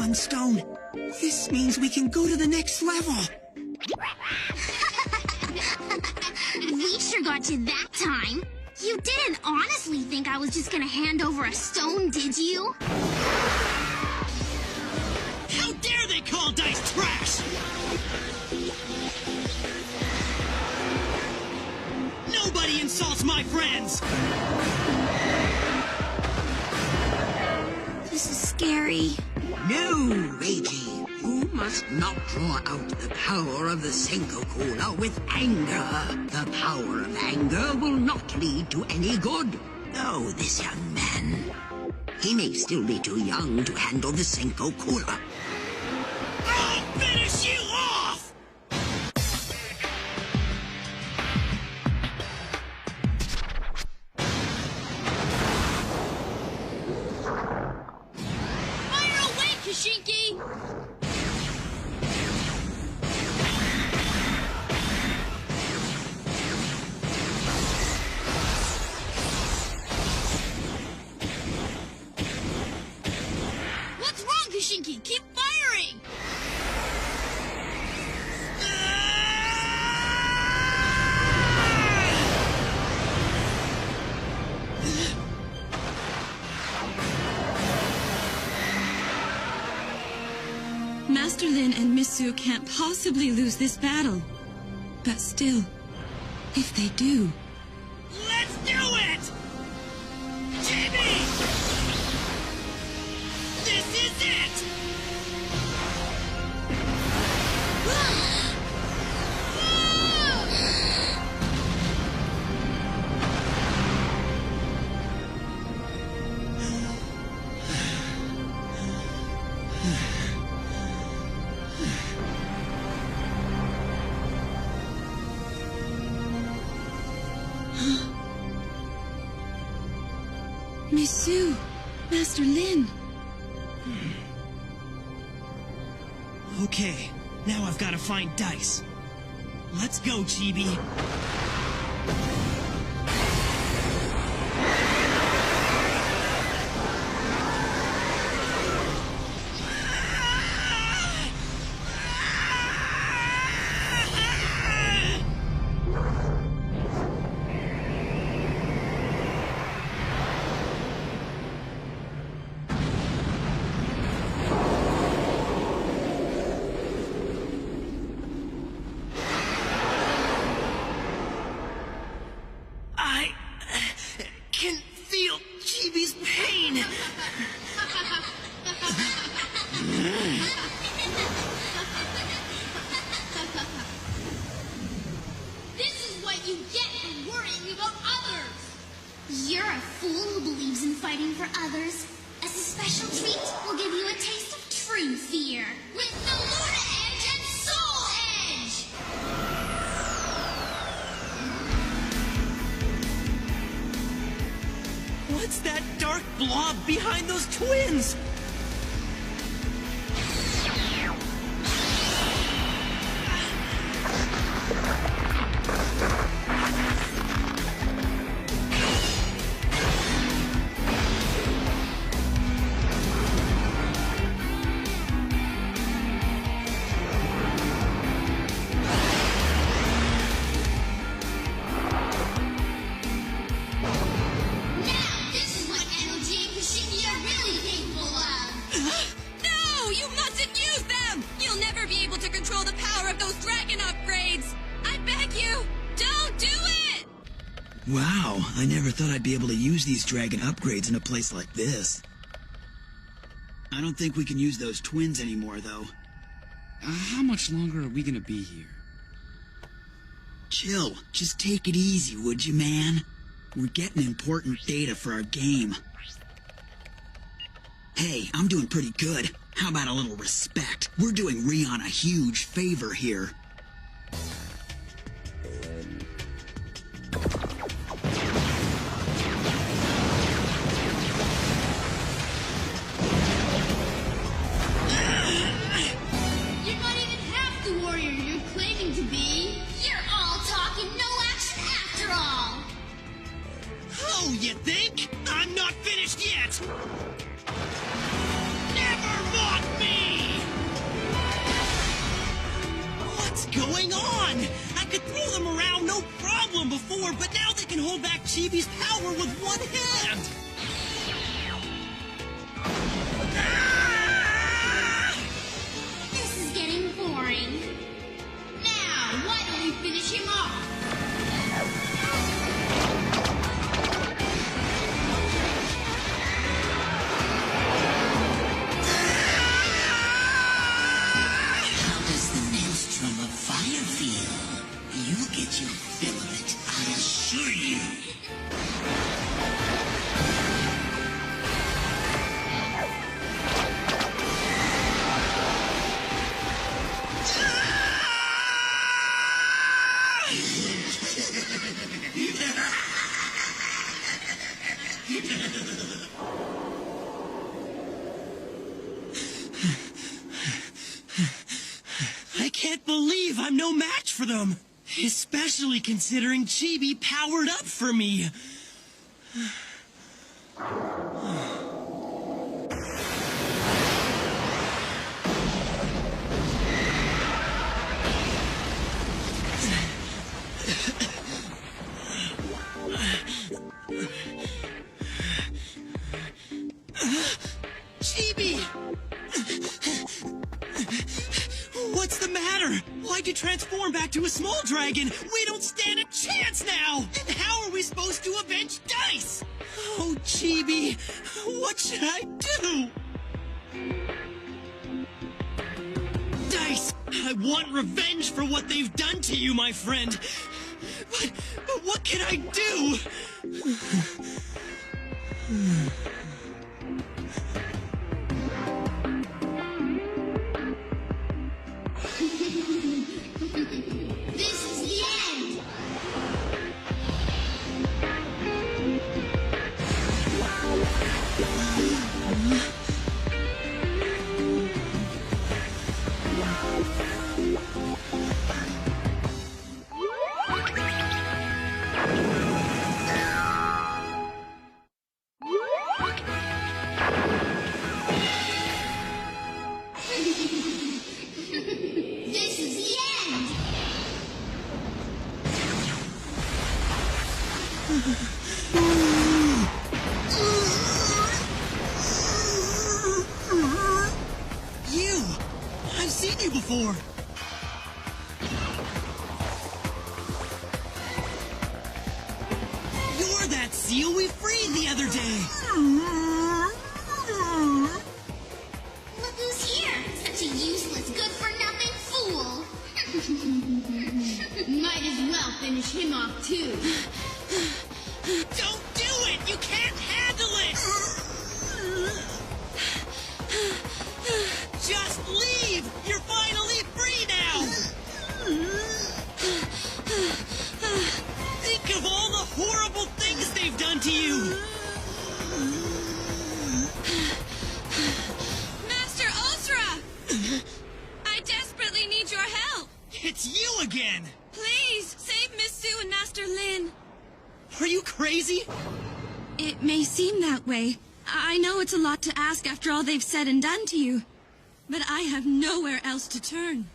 one stone. This means we can go to the next level. We sure got you that time. You didn't honestly think I was just gonna hand over a stone, did you? How dare they call dice trash! Nobody insults my friends! This is scary. No, Reggie. You must not draw out the power of the Senko-Cola with anger. The power of anger will not lead to any good. Oh, this young man. He may still be too young to handle the Senko-Cola. I'll finish you off! Fire away, Kashinki! What's wrong, Kashinki? Keep firing! Master Lin and Misu can't possibly lose this battle. But still, if they do... Let's do it! Jimmy! This is it! Misu, Master Lin. Okay, now I've got to find dice. Let's go, Chibi. I can feel Chibi's pain. This is what you get for worrying about others! You're a fool who believes in fighting for others. As a special treat, we'll give you a taste of true fear. With the Luna Edge and Soul Edge! What's that dark blob behind those twins? Now, this is what energy and Kashinki are really capable of! No! You mustn't use them! You'll never be able to control the power of those dragon upgrades! I beg you, don't do it! Wow, I never thought I'd be able to use these dragon upgrades in a place like this. I don't think we can use those twins anymore, though. How much longer are we gonna be here? Chill, just take it easy, would you, man? We're getting important data for our game. Hey, I'm doing pretty good. How about a little respect? We're doing Rion a huge favor here. You're not even half the warrior you're claiming to be. You're all talk and no action after all. Oh, you think? I'm not finished yet! Never mock me! power, but now they can hold back Chibi's power with one hand! This is getting boring. Now, why don't we finish him off? How does the maelstrom of fire feel? You'll get your fill of it, I assure you. I can't believe I'm no match for them! Especially considering Chibi powered up for me! Chibi! What's the matter? Why'd you transform back to a small dragon? We don't stand a chance now! And how are we supposed to avenge Dice? Oh, Chibi, what should I do? Dice, I want revenge for what they've done to you, my friend. But what can I do? This is the end! This is the end! You! I've seen you before! You're that seal we freed the other day! Look who's here! Such a useless, good-for-nothing fool! Might as well finish him off, too. Don't do it! You can't handle it! Just leave! You're finally free now! Think of all the horrible things they've done to you! Master Ultra! I desperately need your help! It's you again! Please, save Miss Sue and Master Lin. Are you crazy? It may seem that way. I know it's a lot to ask after all they've said and done to you. But I have nowhere else to turn.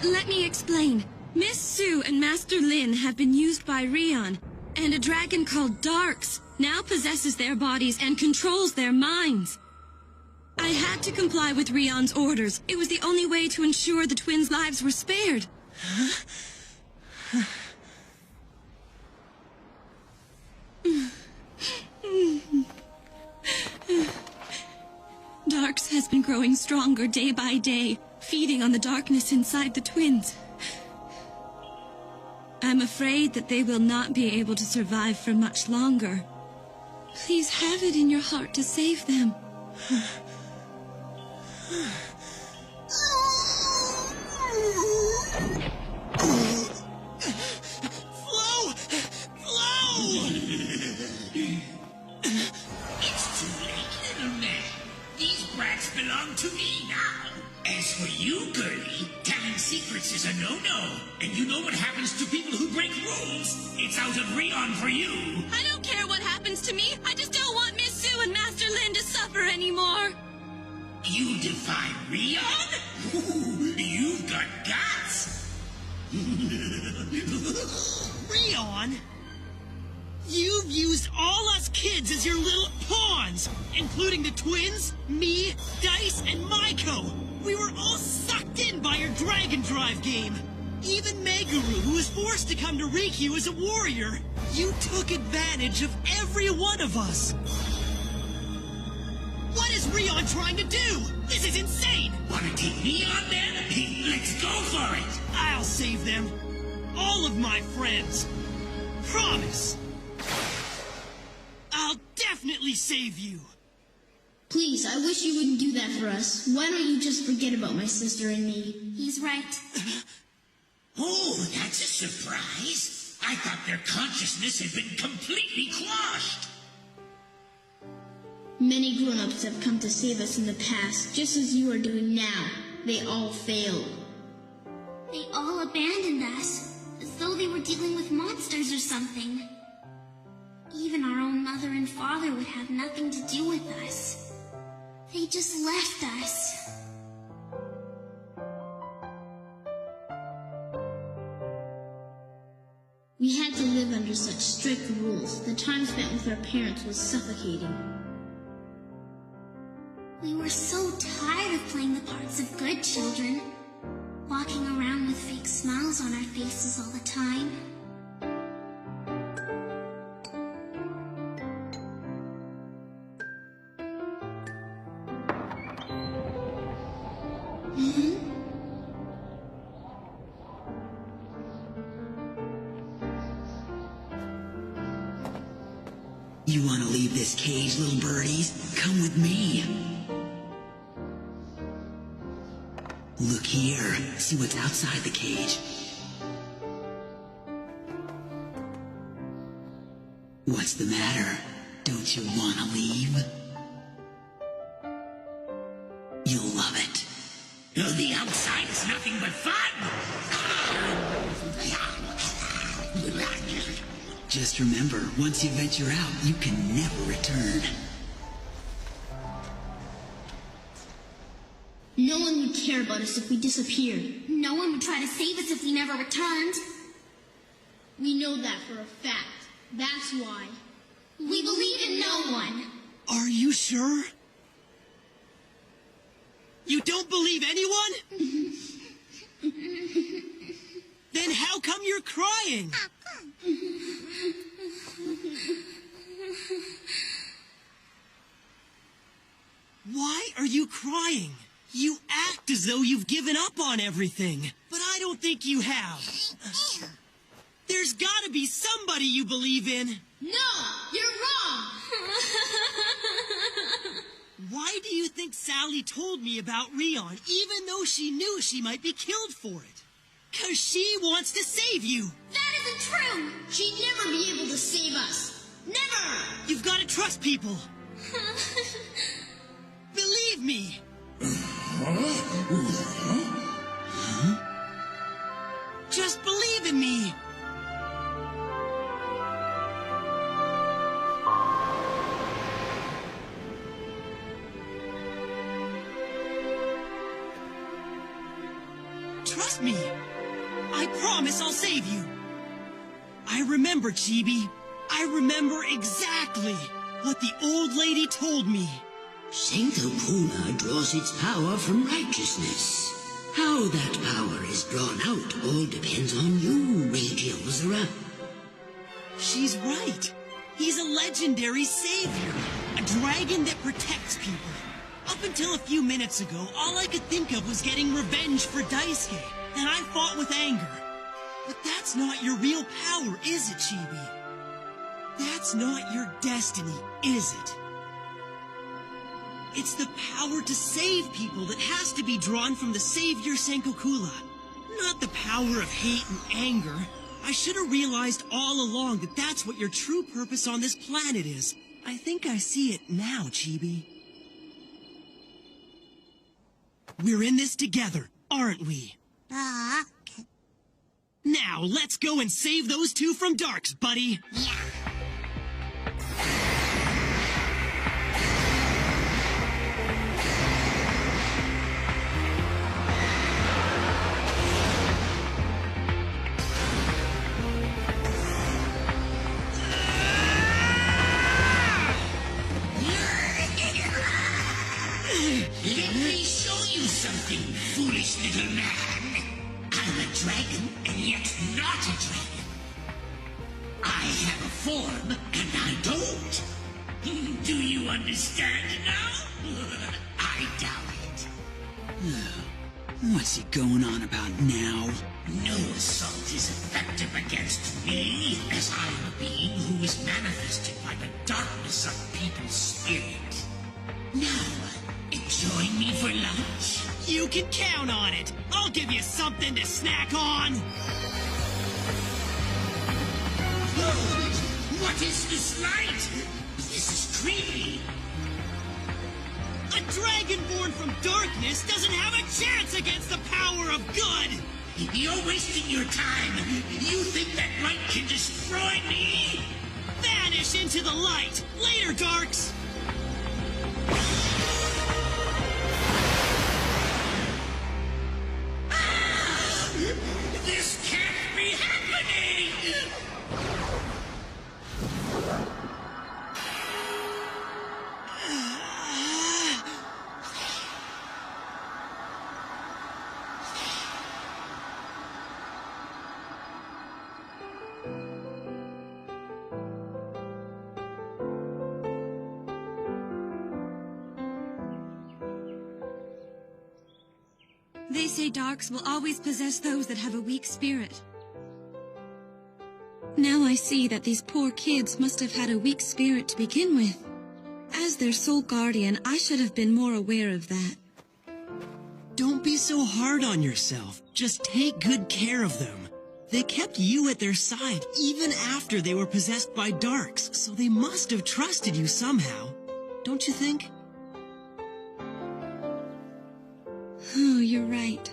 Let me explain. Miss Sue and Master Lin have been used by Rion, and a dragon called Darks now possesses their bodies and controls their minds. I had to comply with Rion's orders. It was the only way to ensure the twins' lives were spared. Darks has been growing stronger day by day, feeding on the darkness inside the twins. I'm afraid that they will not be able to survive for much longer. Please have it in your heart to save them. Flo! Flo! It's too late, little man. These brats belong to me now. As for you, girlie, telling secrets is a no-no. And you know what happens to people who break rules. It's out of Rion for you. I don't care what happens to me. I just don't want Miss Sue and Master Lin to suffer anymore. You defy Rion? Ooh, you've got guts. Rion? You've used all us kids as your little pawns, including the twins, me, Dice, and Maiko. We were all sucked in by your Dragon Drive game. Even Meguru, who was forced to come to Rikyu as a warrior. You took advantage of every one of us. What is Rion trying to do? This is insane! Wanna take me on then? Let's go for it! I'll save them. All of my friends. Promise. I'll definitely save you. Please, I wish you wouldn't do that for us. Why don't you just forget about my sister and me? He's right. Oh, that's a surprise. I thought their consciousness had been completely quashed. Many grown-ups have come to save us in the past, just as you are doing now. They all failed. They all abandoned us, as though they were dealing with monsters or something. Even our own mother and father would have nothing to do with us. They just left us. We had to live under such strict rules. The time spent with our parents was suffocating. We were so tired of playing the parts of good children, walking around with fake smiles on our faces all the time. You want to leave this cage, little birdies? Come with me. Look here. See what's outside the cage. What's the matter? Don't you want to leave? You'll love it. Oh, the outside is nothing but fun! Just remember, once you venture out, you can never return. No one would care about us if we disappeared. No one would try to save us if we never returned. We know that for a fact. That's why. We believe in no one. Are you sure? You don't believe anyone? Then how come you're crying? Why are you crying? You act as though you've given up on everything, but I don't think you have. There's gotta be somebody you believe in. No! You're wrong! Why do you think Sally told me about Rion, even though she knew she might be killed for it? 'Cause she wants to save you. That isn't true! She'd never be able to save us. Never! You've got to trust people. Believe me. Just believe in me. Trust me. I promise I'll save you. I remember, Chibi. I remember exactly what the old lady told me. Senkokuna draws its power from righteousness. How that power is drawn out all depends on you, Radiozera. She's right. He's a legendary savior. A dragon that protects people. Up until a few minutes ago, all I could think of was getting revenge for Daisuke, and I fought with anger. But that's not your real power, is it, Chibi? That's not your destiny, is it? It's the power to save people that has to be drawn from the savior Senkokula. Not the power of hate and anger. I should have realized all along that that's what your true purpose on this planet is. I think I see it now, Chibi. We're in this together, aren't we? Now, let's go and save those two from Darks, buddy. Yeah. foolish little man. I'm a dragon, and yet not a dragon. I have a form, and I don't. Do you understand now? I doubt it. What's he going on about now? No assault is effective against me, as I am a being who is manifested by the darkness of people's spirit. Now, join me for lunch? You can count on it. I'll give you something to snack on. What is this light? This is creepy. A dragon born from darkness doesn't have a chance against the power of good. You're wasting your time. You think that light can destroy me? Vanish into the light. Later, Darks. This can't be happening! They say darks will always possess those that have a weak spirit. Now I see that these poor kids must have had a weak spirit to begin with. As their sole guardian, I should have been more aware of that. Don't be so hard on yourself. Just take good care of them. They kept you at their side even after they were possessed by darks, so they must have trusted you somehow. Don't you think? Oh, you're right.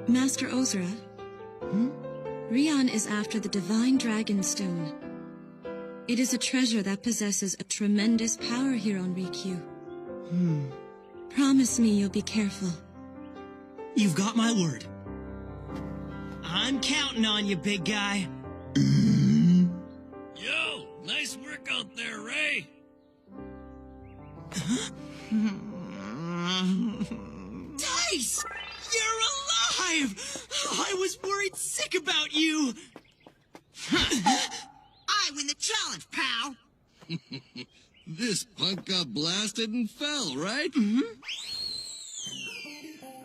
Master Ozra, Rion is after the Divine Dragon Stone. It is a treasure that possesses a tremendous power here on Rikyū. Promise me you'll be careful. You've got my word. I'm counting on you, big guy. Yo, nice work out there, Ray. Dice! You're alive! I was worried sick about you! I win the challenge, pal! This punk got blasted and fell, right?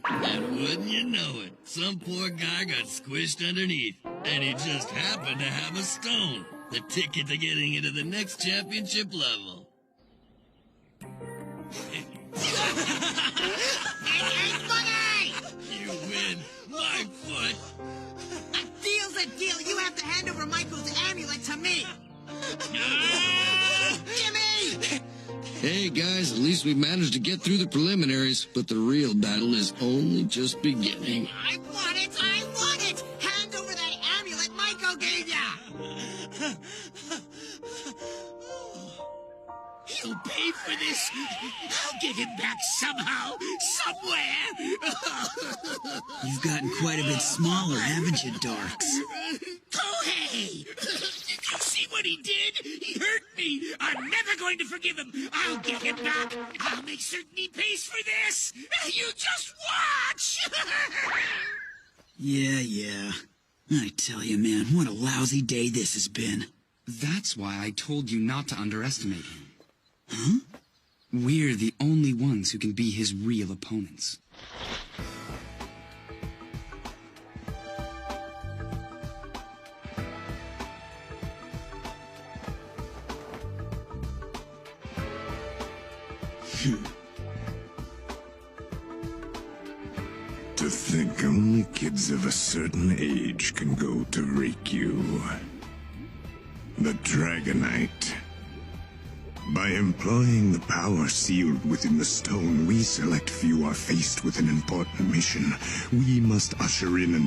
And wouldn't you know it, some poor guy got squished underneath, and he just happened to have a stone, the ticket to getting into the next championship level. Hey, buddy! You win, my foot. A deal's a deal. You have to hand over Michael's amulet to me. Jimmy! Hey guys, at least we managed to get through the preliminaries, but the real battle is only just beginning. I want it! I want it! Hand over that amulet Michael gave ya! He'll pay for this. I'll get him back somehow, somewhere. You've gotten quite a bit smaller, haven't you, Darks? Kohei! Did you see what he did? He hurt me. I'm never going to forgive him. I'll get him back. I'll make certain he pays for this. You just watch. Yeah. I tell you, man, what a lousy day this has been. That's why I told you not to underestimate him. Huh? We're the only ones who can be his real opponents. To think only kids of a certain age can go to Rikyū. The Dragonite. By employing the power sealed within the stone, we select few are faced with an important mission. We must usher in an